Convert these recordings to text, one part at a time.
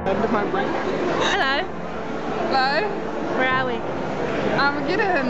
Hello. Hello? Where are we? Armageddon.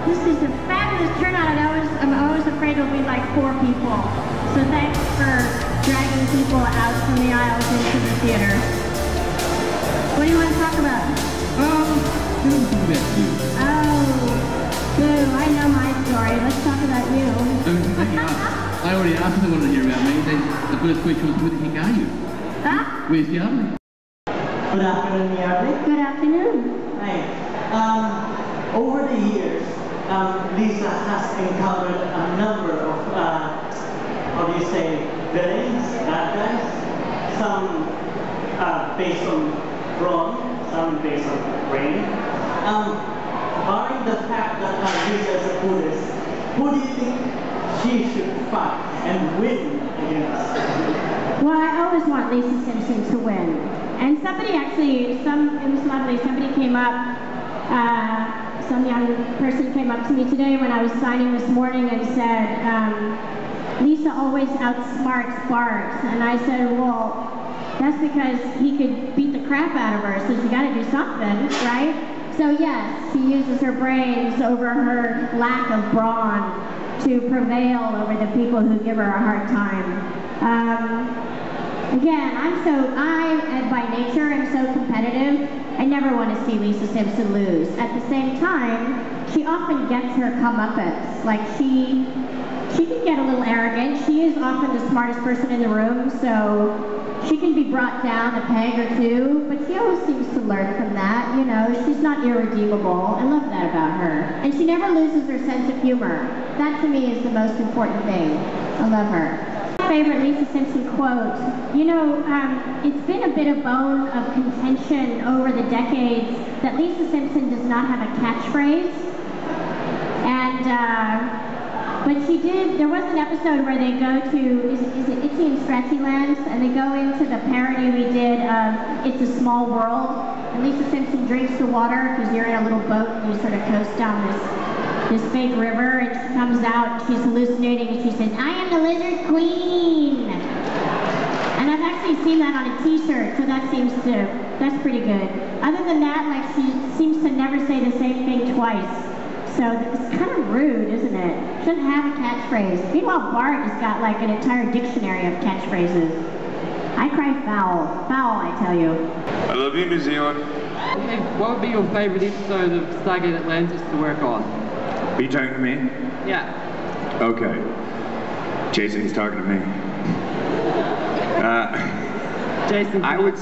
This is a fabulous turnout, and I'm always afraid it'll be like 4 people. So thanks for dragging people out from the aisles into the theater. What do you want to talk about? Oh, boo, I know my story. Let's talk about you. I already asked them what to hear about me. The first question was, who the heck are you? Huh? Where's Yardley? Good afternoon, Yardley. Good afternoon. Hi. Over the years, Lisa has encountered a number of, how do you say, villains, bad guys. Some based on Ron, some based on Rain. Barring the fact that Lisa is a Buddhist, who do you think she should fight and win against? Well, I always want Lisa Simpson to win. And somebody actually, it was lovely, somebody came up, some young person came up to me today when I was signing this morning and said, Lisa always outsmarts Bart. And I said, well, that's because he could beat the crap out of her, so she got to do something, right? So yes, she uses her brains over her lack of brawn to prevail over the people who give her a hard time. Again, I by nature am so competitive, I never want to see Lisa Simpson lose. At the same time, she often gets her comeuppance. Like she can get a little arrogant. She is often the smartest person in the room, so she can be brought down a peg or two, but she always seems to learn from that, you know. She's not irredeemable. I love that about her. And she never loses her sense of humor. That to me is the most important thing. I love her. Favorite Lisa Simpson quote. You know, it's been a bit of bone of contention over the decades that Lisa Simpson does not have a catchphrase. And, but she did, there was an episode where they go to, is it Itsy and Scratchy Lands? And they go into the parody we did of It's a Small World. And Lisa Simpson drinks the water because you're in a little boat and you sort of coast down this fake river, and she comes out, she's hallucinating, and she says, I am the Lizard Queen! And I've actually seen that on a t-shirt, so that's pretty good. Other than that, like, she seems to never say the same thing twice. So it's kind of rude, isn't it? She doesn't have a catchphrase. Meanwhile, Bart has got like an entire dictionary of catchphrases. I cry foul. Foul, I tell you. I love you, New Zealand. Okay, what would be your favorite episode of Stargate Atlantis to work on? Are you talking to me? Yeah. Okay. Jason's talking to me. Jason. I would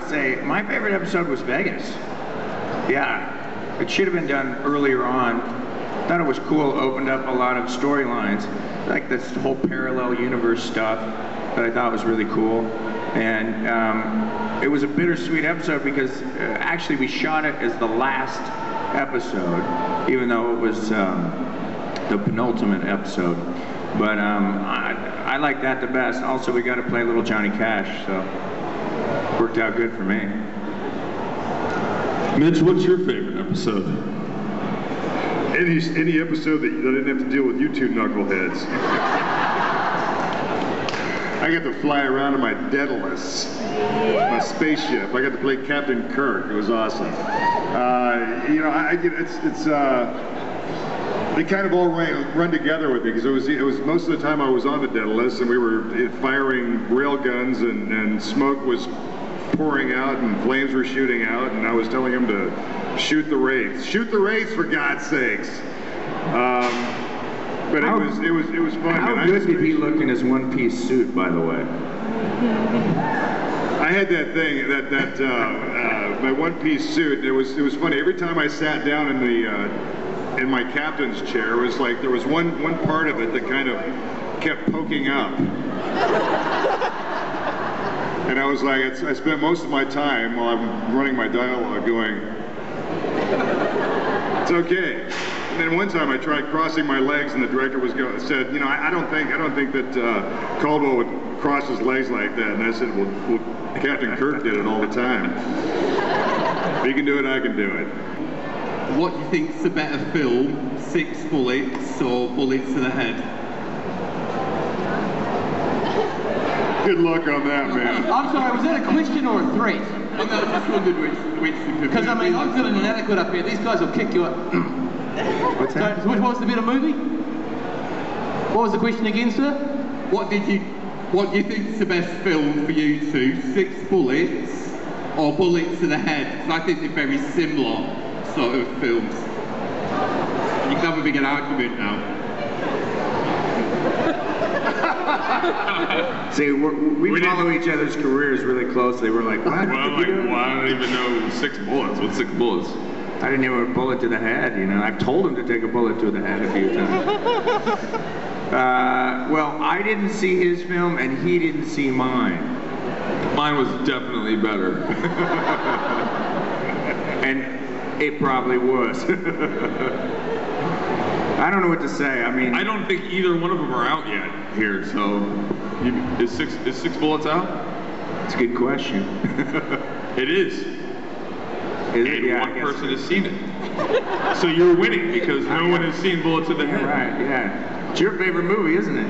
say my favorite episode was Vegas. Yeah. It should have been done earlier on. Thought it was cool, opened up a lot of storylines. Like this whole parallel universe stuff that I thought was really cool. And it was a bittersweet episode because actually we shot it as the last episode, even though it was the penultimate episode. But I like that the best. Also, we got to play Little Johnny Cash, so worked out good for me. Mitch, what's your favorite episode? Any episode that I didn't have to deal with you two knuckleheads. I got to fly around in my Daedalus, my spaceship. I got to play Captain Kirk. It was awesome. You know, they kind of all run together with me because it was most of the time I was on the Daedalus and we were firing rail guns and smoke was pouring out and flames were shooting out, and I was telling him to shoot the wraiths. Shoot the wraiths, for God's sakes! But it was fun. How good did he look in his one-piece suit, by the way? I had that thing, my one-piece suit. It was funny. Every time I sat down in the in my captain's chair, it was like there was one part of it that kind of kept poking up. And I was like, I spent most of my time while I'm running my dialogue going, it's okay. And then one time I tried crossing my legs, and the director said, you know, I don't think that Caldwell would cross his legs like that. And I said, well, Captain Kirk did it all the time. If he can do it, I can do it. What do you think's a better film, 6 Bullets or Bullets to the Head? Good luck on that, man. I'm sorry, was that a question or a threat? I just wondered which Because I mean, I'm feeling inadequate up here. These guys will kick you up. What's that? So, which was the better movie? What was the question again, sir? What do you think's the best film for you two? 6 Bullets or Bullets to the Head? Because I think they're very similar sort of films. You can have a big argument now. See, we follow each other's careers really closely. We're like, what? Well, like, well, I don't even know 6 bullets. What's 6 bullets? I didn't even have a bullet to the head, you know. I've told him to take a bullet to the head a few times. Well, I didn't see his film, and he didn't see mine. Mine was definitely better. And it probably was. I don't know what to say. I mean, I don't think either one of them are out yet here. So, is six bullets out? it's a good question. It is. Is And it? Yeah, one I guess person it has seen it. So you're winning because no one has seen Bullet to the Head. Right, yeah. It's your favorite movie, isn't it?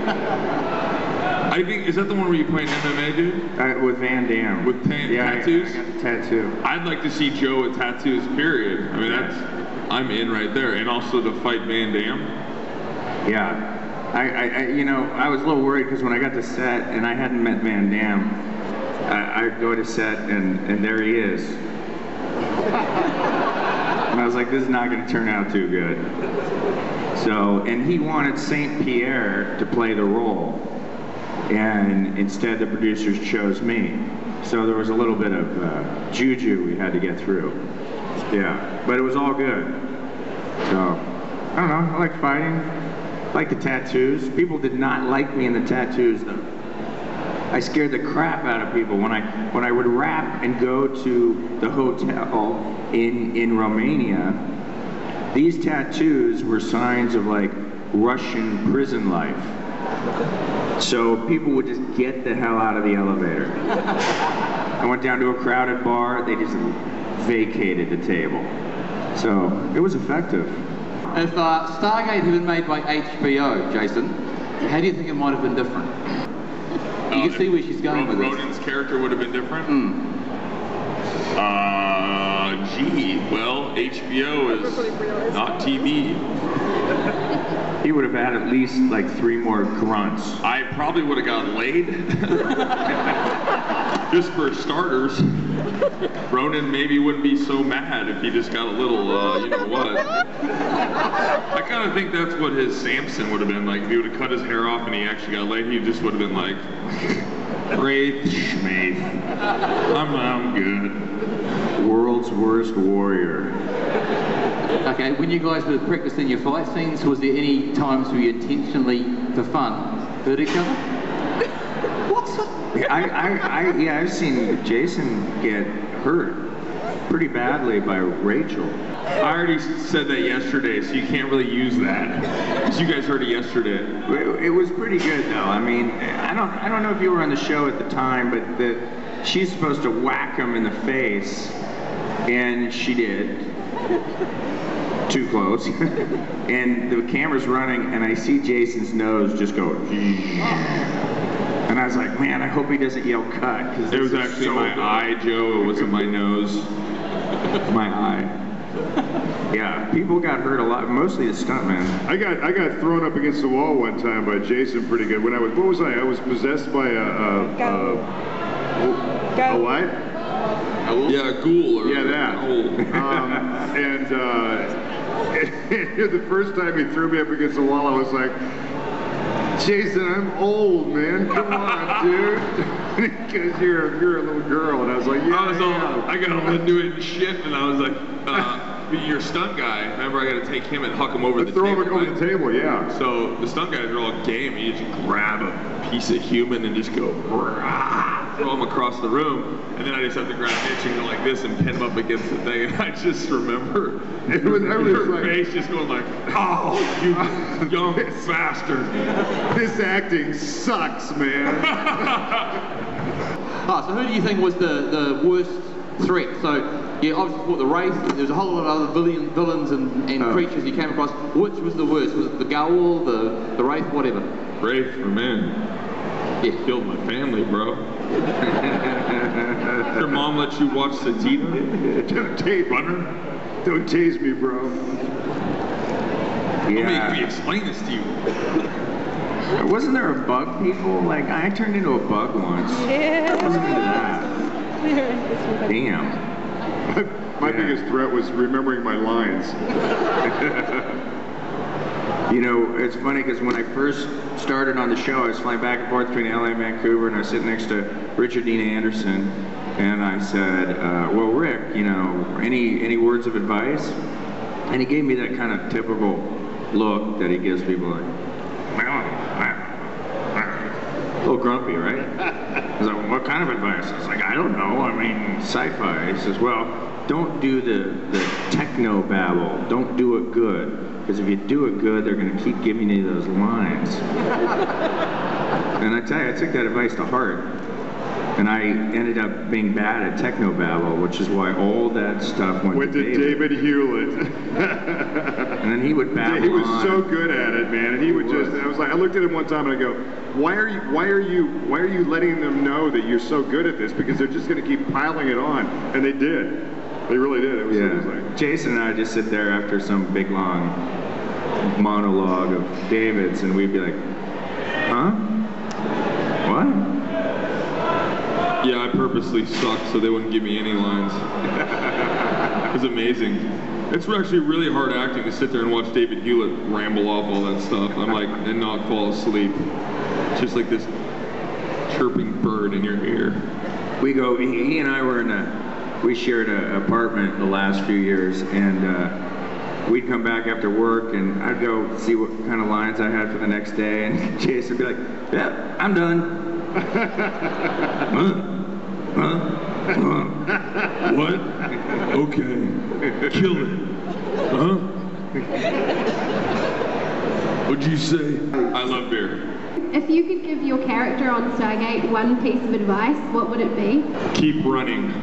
I think, is that the one where you play an MMA dude? With Van Damme. With tattoos? I got the tattoo. I'd like to see Joe with tattoos, period. I mean, I'm in right there. And also to fight Van Damme. Yeah. I you know, I was a little worried because when I got to set and I hadn't met Van Damme, I go to set and there he is. And I was like, this is not going to turn out too good. So, and he wanted Saint Pierre to play the role. And instead the producers chose me. So there was a little bit of juju we had to get through. Yeah, but it was all good. So, I don't know, I like fighting. I like the tattoos. People did not like me in the tattoos though. I scared the crap out of people when I would rap and go to the hotel in Romania. These tattoos were signs of like Russian prison life. So people would just get the hell out of the elevator. I went down to a crowded bar, they just vacated the table. So it was effective. If Stargate had been made by HBO, Jason, how do you think it might have been different? You can see where she's going with this. Ronan's character would have been different? Gee, well, HBO is not TV. He would have had at least like 3 more grunts. I probably would have gotten laid. Just for starters. Ronan maybe wouldn't be so mad if he just got a little, you know what. I kind of think that's what his Samson would have been like. If he would have cut his hair off and he actually got laid, he just would have been like, great, schmate. I'm good. World's worst warrior. Okay, when you guys were practicing your fight scenes, was there any times where you intentionally, for fun, hurt each other? What's that? Yeah, I've seen Jason get hurt pretty badly by Rachel. I already said that yesterday, so you can't really use that. Because you guys heard it yesterday. It was pretty good though. I mean, I don't know if you were on the show at the time, but she's supposed to whack him in the face, and she did. Too close. And the camera's running, and I see Jason's nose just go. And I was like, man, I hope he doesn't yell cut. Cause it was actually so my eye, Joe. It wasn't my nose. My eye. Yeah, people got hurt a lot, mostly the stuntman. I got thrown up against the wall one time by Jason pretty good. When I was possessed by a what? Yeah, a ghoul. Or yeah, that. And the first time he threw me up against the wall, I was like, Jason, I'm old, man. Come on, dude. Because you're a little girl, and I was like, yeah. I got all into it and shit, and I was like, your stunt guy. Remember, I got to take him and huck him over the throw table. him over the table, yeah. So the stunt guys are all game. You just grab a piece of human and just go throw him across the room, and then I just have to grab Mitch and go like this and pin him up against the thing. And I just remember your face just going like, "Oh, you young bastard! This acting sucks, man." So who do you think was the worst threat? So you obviously fought the Wraith. There's a whole lot of other villains and creatures you came across. Which was the worst? Was it the Goa'uld, the Wraith, whatever? Wraith, man. Yeah. Killed my family, bro. Your mom let you watch Satina? Don't tase me, bro. Don't make me explain this to you. Wasn't there a bug, people? Like, I turned into a bug once. Yeah. Listen to that. Damn. My biggest threat was remembering my lines. You know, it's funny because when I first started on the show, I was flying back and forth between LA and Vancouver, and I was sitting next to Richard Dean Anderson, and I said, well, Rick, you know, any words of advice? And he gave me that kind of typical look that he gives people, like, a little grumpy, right? I was like, well, what kind of advice? I was like, I don't know, I mean, sci-fi. He says, well, don't do the techno babble, don't do it good. Because if you do it good, they're going to keep giving you those lines. And I tell you, I took that advice to heart. And I ended up being bad at technobabble, which is why all that stuff went to David Hewlett. And then he would babble He was on. so good at it, man. And he would just, I was like, I looked at him one time and I go, why are you letting them know that you're so good at this? Because they're just going to keep piling it on. And they did. They really did. It was like, Jason and I would just sit there after some big long monologue of David's, and we'd be like, huh? What? Yeah, I purposely sucked so they wouldn't give me any lines. It was amazing. It's actually really hard acting to sit there and watch David Hewlett ramble off all that stuff. I'm like, and not fall asleep. It's just like this chirping bird in your ear. He and I were we shared an apartment the last few years, and we'd come back after work, and I'd go see what kind of lines I had for the next day, and Jason would be like, yep, I'm done. What? Okay. Kill it. Huh? What'd you say? I love beer. If you could give your character on Stargate one piece of advice, what would it be? Keep running.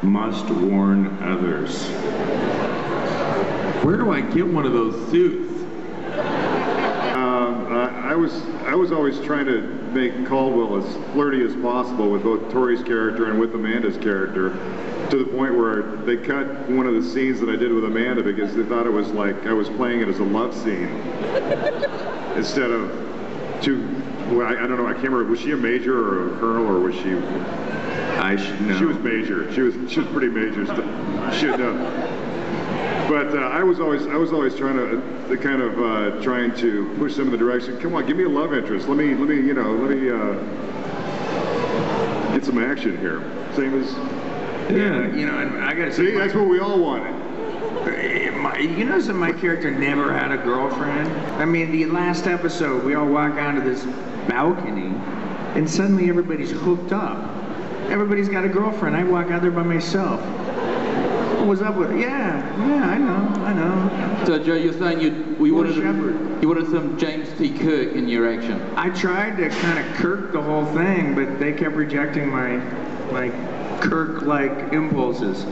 Must warn others. Where do I get one of those suits? I was always trying to make Caldwell as flirty as possible with both Tori's character and with Amanda's character, to the point where they cut one of the scenes that I did with Amanda because they thought it was like I was playing it as a love scene instead of well, I don't know, I can't remember, was she a major or a colonel, or was she? I should know. She was major. She was pretty major. Should know. But I was always trying to trying to push them in the direction. Come on, give me a love interest. Let me get some action here. Same as and I gotta say, that's what we all wanted. You notice that my character never had a girlfriend? I mean, the last episode, we all walk onto this balcony, and suddenly everybody's hooked up. Everybody's got a girlfriend. I walk out there by myself. What was up with it? Yeah, I know. So Joe, you're saying you wanted some James T. Kirk in your action? I tried to kind of Kirk the whole thing, but they kept rejecting my Kirk-like impulses.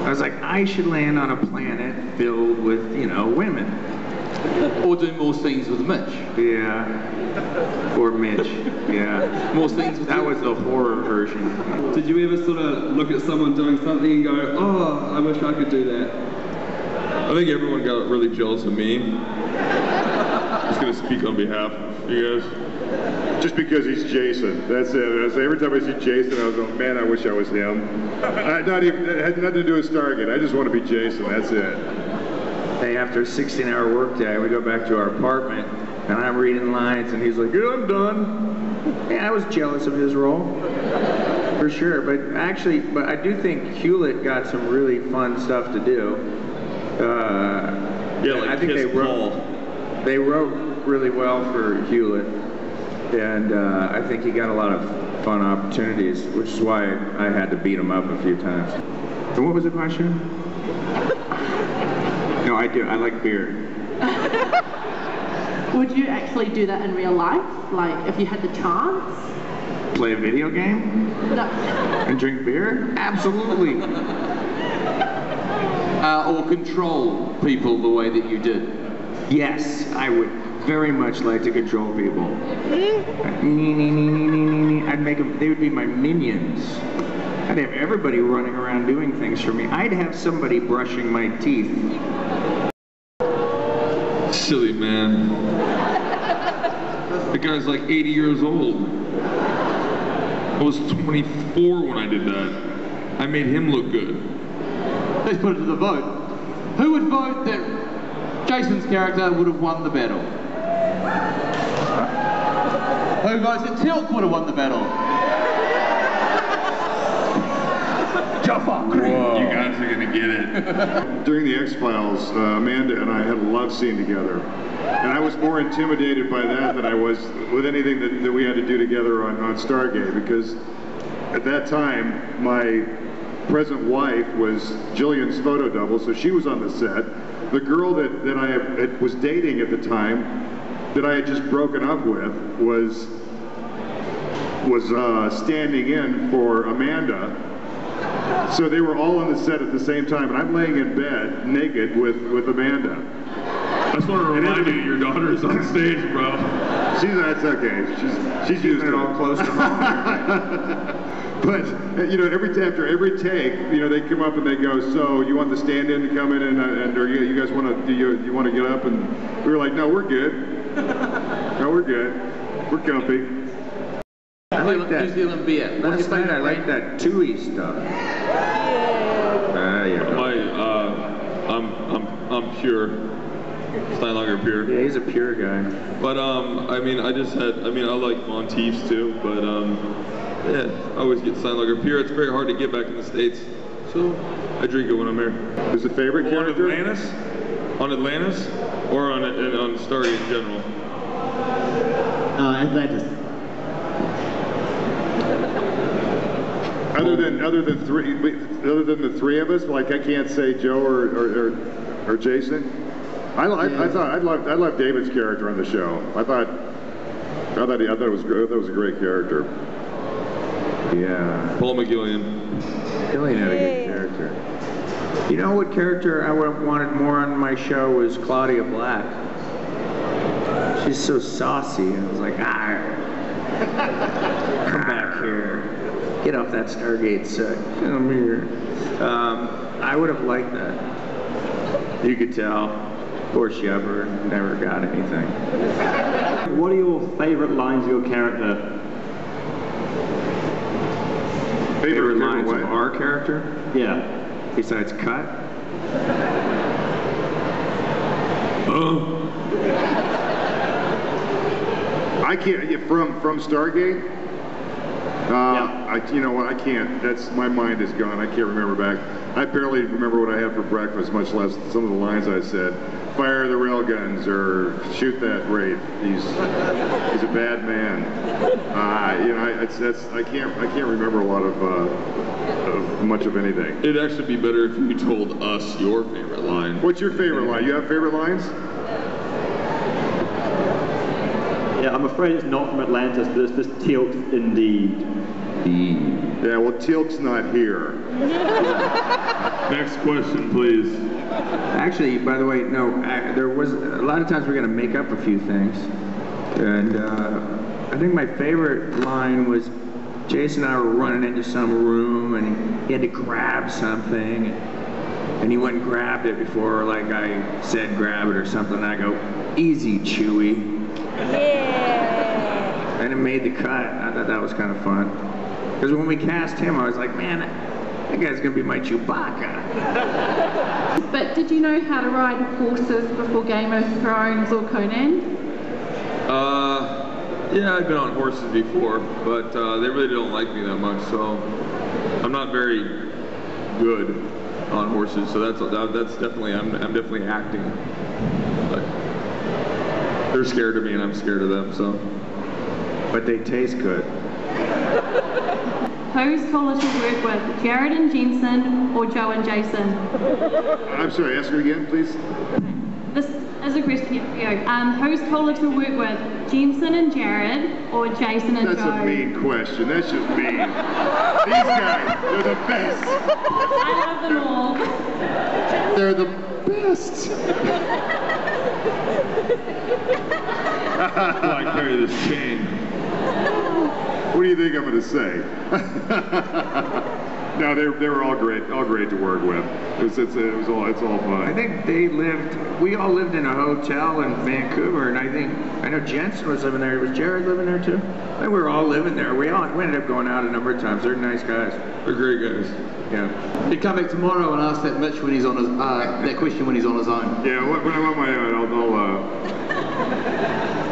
I was like, I should land on a planet filled with, women. Or do more scenes with Mitch. Yeah. Or Mitch. Yeah. More scenes with That was the horror version. Did you ever sort of look at someone doing something and go, oh, I wish I could do that? I think everyone got really jealous of me. I'm just going to speak on behalf of you guys. Just because he's Jason. That's it. Every time I see Jason, I was like, man, I wish I was him. It had nothing to do with Stargate. I just want to be Jason. That's it. Hey, after a 16-hour workday, we go back to our apartment, and I'm reading lines, and he's like, yeah, I'm done. Yeah, I was jealous of his role, for sure. But actually, I do think Hewlett got some really fun stuff to do. Yeah, like I think they wrote really well for Hewlett, and I think he got a lot of fun opportunities, which is why I had to beat him up a few times. And what was the question? No, I do. I like beer. Would you actually do that in real life? Like, if you had the chance? Play a video game? No. And drink beer? Absolutely. Or control people the way that you did? Yes, I would very much like to control people. I'd make them, they would be my minions. I'd have everybody running around doing things for me. I'd have somebody brushing my teeth. Silly man. The guy's like 80 years old. I was 24 when I did that. I made him look good. Let's put it to the vote. Who would vote that Jason's character would have won the battle? Who votes that Teal'c would have won the battle? Whoa. You guys are gonna get it. During the X-Files, Amanda and I had a love scene together. And I was more intimidated by that than I was with anything that we had to do together on Stargate, because at that time, my present wife was Jillian's photo double, so she was on the set. The girl that I was dating at the time, that I had just broken up with, was standing in for Amanda. So they were all on the set at the same time, and I'm laying in bed naked with Amanda. I just want to remind you, your daughter is on stage, bro. That's okay. She's used it all close to home. But you know, after every take, you know, they come up and they go, "So you want the stand-in to come in and or you guys want to you want to get up?" And we were like, "No, we're good. No, we're good. We're comfy." I like that. New Zealand beer. Last night I like that Tui stuff. I'm pure. Steinlager pure. Yeah, he's a pure guy. But I mean, I like Monteith's too, but yeah, I always get Steinlager pure. It's very hard to get back in the States, so I drink it when I'm here. Who's the favorite character? On Atlantis, or on Stargate in general? Atlantis. Other than the three of us, like I can't say Joe or Jason. I loved David's character on the show. I thought it was good. That was a great character. Yeah. Paul McGillion. McGillion had a good character. You know what character I would have wanted more on my show was Claudia Black. She's so saucy, and I was like, come back here. Get off that Stargate set. Come here. I would have liked that. You could tell. Poor Shepard never got anything. What are your favorite lines of your character? Favorite lines of our character? Yeah. Besides cut? I can't, from Stargate? You know what, I can't, my mind is gone, I can't remember back. I barely remember what I had for breakfast, much less some of the lines I said. Fire the railguns, or shoot that Wraith. He's a bad man. You know, I can't remember a lot of much of anything. It'd actually be better if you told us your favorite line. What's your favorite line? You have favorite lines? Yeah, I'm afraid it's not from Atlantis, but it's just Teal'c indeed. Yeah, well, Teal'c's not here. Next question, please. Actually, by the way, no, there was a lot of times we're going to make up a few things. And I think my favorite line was Jason and I were running into some room and he had to grab something. And he went and grabbed it before, like, I said grab it or something. And I go, easy, Chewie. Yeah. And it made the cut. I thought that was kind of fun. Because when we cast him, I was like, man, that guy's going to be my Chewbacca. But did you know how to ride horses before Game of Thrones or Conan? Yeah, I've been on horses before, but they really don't like me that much, so I'm not very good on horses. So that's definitely I'm definitely acting. But they're scared of me, and I'm scared of them. So, but they taste good. Who's cooler to work with, Jared and Jensen or Joe and Jason? I'm sorry, ask it again, please. This is a question here for you. Who's cooler to work with, Jensen and Jared or Jason and Joe? That's a mean question. That's just mean. These guys, they're the best. I love them all. They're the best. I carry this chain. What do you think I'm going to say? No, they were all great to work with. It's all fun. I think we all lived in a hotel in Vancouver, and I know Jensen was living there. Was Jared living there too? I think we were all living there. We ended up going out a number of times. They're nice guys. They're great guys. Yeah. He'd come back tomorrow and ask that Mitch when he's on his that question when he's on his own. Yeah, when I want my own,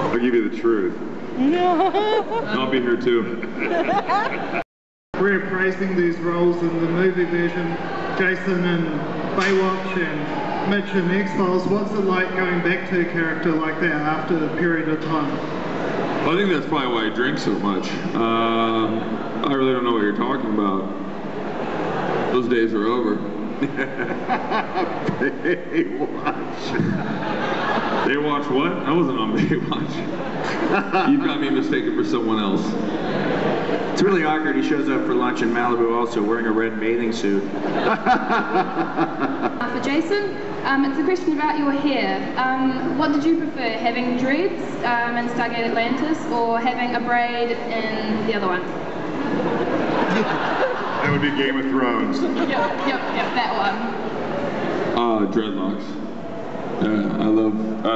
I'll give you the truth. I'll be here too. We're praising these roles in the movie version, Jason in Baywatch and Mitch in X-Files. What's it like going back to a character like that after a period of time? Well, I think that's probably why I drink so much. I really don't know what you're talking about. Those days are over. Baywatch. Baywatch what? I wasn't on Baywatch. You've got me mistaken for someone else. It's really awkward. He shows up for lunch in Malibu also wearing a red bathing suit. For Jason, it's a question about your hair. What did you prefer, having dreads in Stargate Atlantis or having a braid in the other one? That would be Game of Thrones. Yep, that one. Dreadlocks. Yeah, I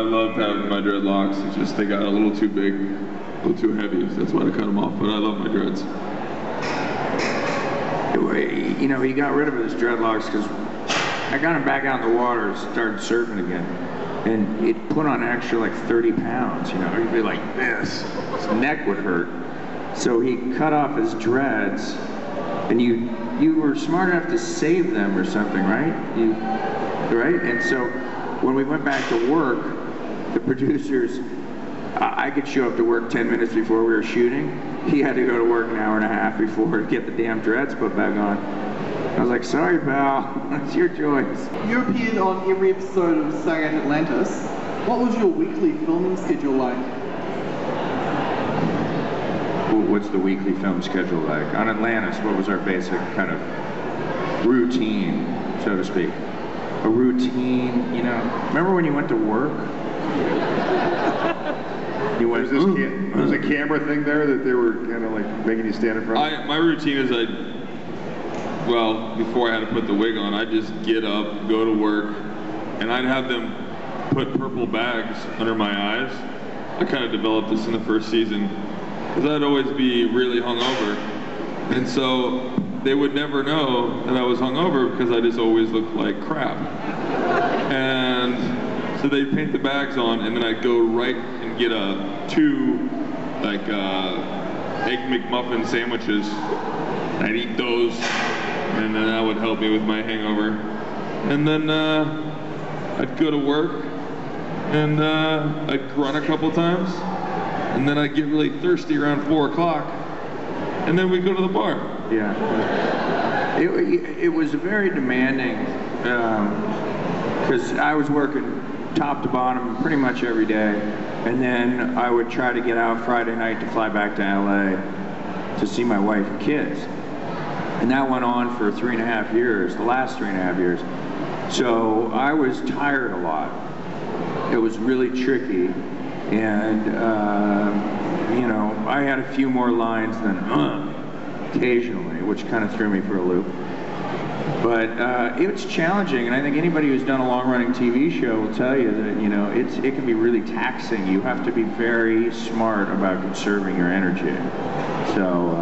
love having my dreadlocks. It's just they got a little too big, a little too heavy. So that's why I cut them off. But I love my dreads. You know, he got rid of his dreadlocks because I got him back out in the water and started surfing again. And it put on an extra like 30 pounds, you know. He'd be like this. His neck would hurt. So he cut off his dreads, and you were smart enough to save them or something, right? Right? And so when we went back to work, the producers, I could show up to work 10 minutes before we were shooting. He had to go to work an hour and a half before to get the damn dreads put back on. I was like, sorry, pal, it's your choice. You appeared on every episode of Stargate Atlantis. What was your weekly filming schedule like? What's the weekly film schedule like? On Atlantis, what was our basic kind of routine, so to speak? A routine, you know. Remember when you went to work? There's a camera thing there that they were kind of like making you stand in front of? My routine is before I had to put the wig on, I'd just get up, go to work, and I'd have them put purple bags under my eyes. I kind of developed this in the first season, because I'd always be really hungover. And so they would never know that I was hungover because I just always looked like crap. And so they'd paint the bags on, and then I'd go right and get two Egg McMuffin sandwiches. I'd eat those, and then that would help me with my hangover. And then I'd go to work, and I'd run a couple times, and then I'd get really thirsty around 4 o'clock, and then we'd go to the bar. Yeah. It was very demanding, because I was working top to bottom pretty much every day, and then I would try to get out Friday night to fly back to LA to see my wife and kids. And that went on for 3.5 years, the last 3.5 years. So I was tired a lot. It was really tricky, and you know, I had a few more lines than occasionally, which kind of threw me for a loop. But it's challenging, and I think anybody who's done a long-running TV show will tell you that, you know, it can be really taxing. You have to be very smart about conserving your energy. So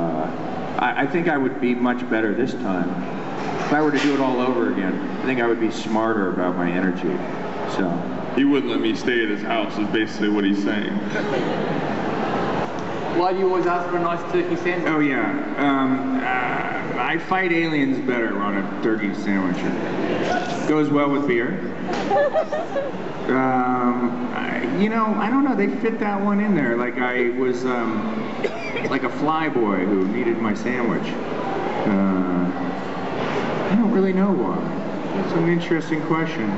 I think I would be much better this time. If I were to do it all over again, I think I would be smarter about my energy. So. he wouldn't let me stay at his house, is basically what he's saying. Why do you always ask for a nice turkey sandwich? Oh yeah, I fight aliens better on a turkey sandwich. Goes well with beer. You know, I don't know, they fit that one in there. Like I was like a fly boy who needed my sandwich. I don't really know why. It's an interesting question.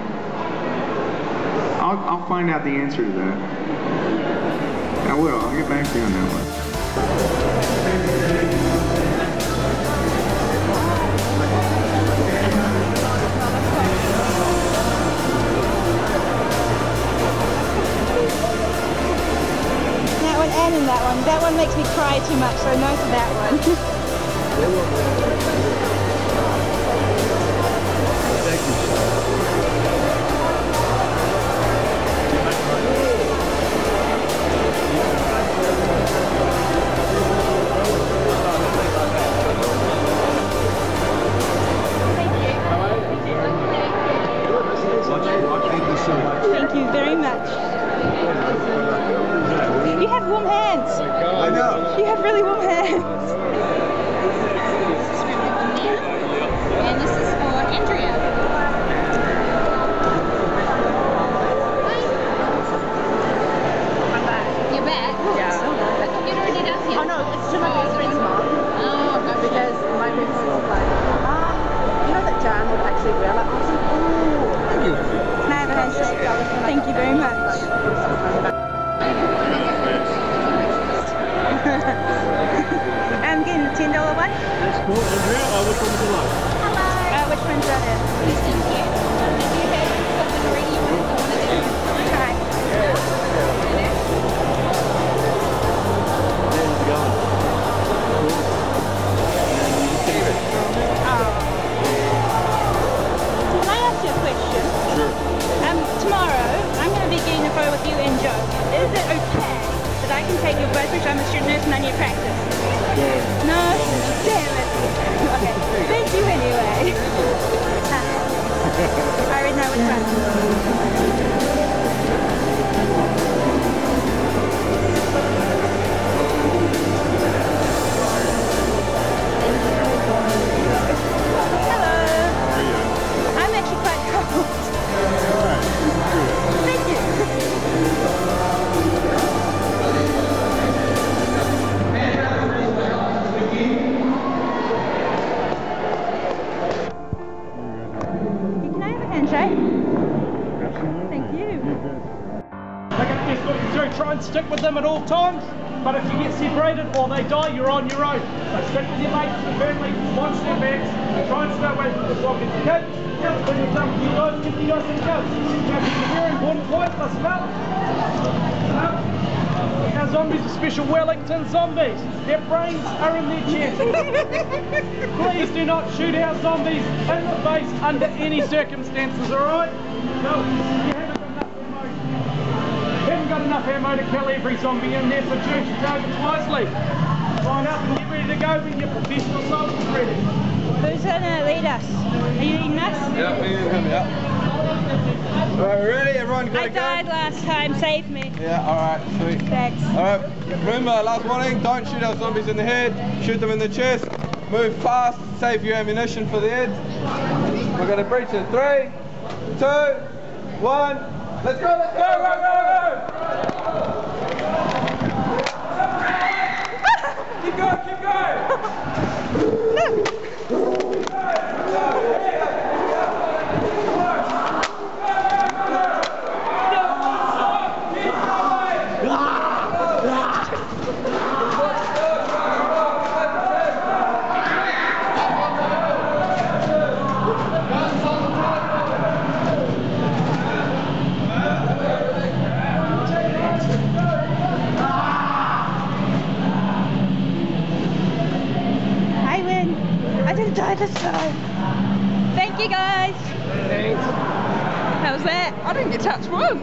I'll find out the answer to that. I will. I'll get back to you on that one. That one and in that one. That one makes me cry too much, so no to that one. Thank you. Thank you very much. You have warm hands. I know. You have really warm hands. And this is for Andrea. You're back? Yeah. But you'd already done here. Oh no, it's to my best friend's mom. Oh, gotcha. Because my best friend was like, you know that Jan would actually wear like, I was like, ooh. Can I have a handshake? Thank you very much. I'm getting the $10 one. That's cool. Andrea, which one would you like? Which one's that in? This is here. Have you had something already you want to do? Try. There's going. Can I ask you a question? Sure. Tomorrow, I'm going to be getting a photo with you and Joe. Is it okay that I can take your both pictures? I'm a student nurse and I need practice. Yeah. No? Damn it. Okay. Thank you anyway. I already know which one. Hello. How are you? I'm actually quite cold. Thank you. Can I have a handshake? Thank you. That's what you do. Try and stick with them at all times. But if you get separated or they die, you're on your own. So stick with your mates and family, watch their backs, and try and stay away from the zombies, okay? When you're done with you guys, give the guys some go. Now, if you're very important point, listen up. Our zombies are special Wellington zombies. Their brains are in their chests. Please do not shoot our zombies in the face under any circumstances, alright? No, you haven't got enough ammo to kill every zombie in there, so choose your targets wisely. Line up and get ready to go when your professional soldiers ready. Who's going to lead us? Are you leading us? Yeah, me and him, yeah. Alright, ready? Everyone got I a gun? died last time, save me. Yeah, alright, sweet. Thanks. Alright, remember, last warning, don't shoot our zombies in the head, shoot them in the chest, move fast, save your ammunition for the head. We're going to breach in 3, 2, 1, let's go, let's go, go, go, go! Keep going, keep going! I didn't die this time. Thank you guys. Thanks. How's that? I didn't get touched once.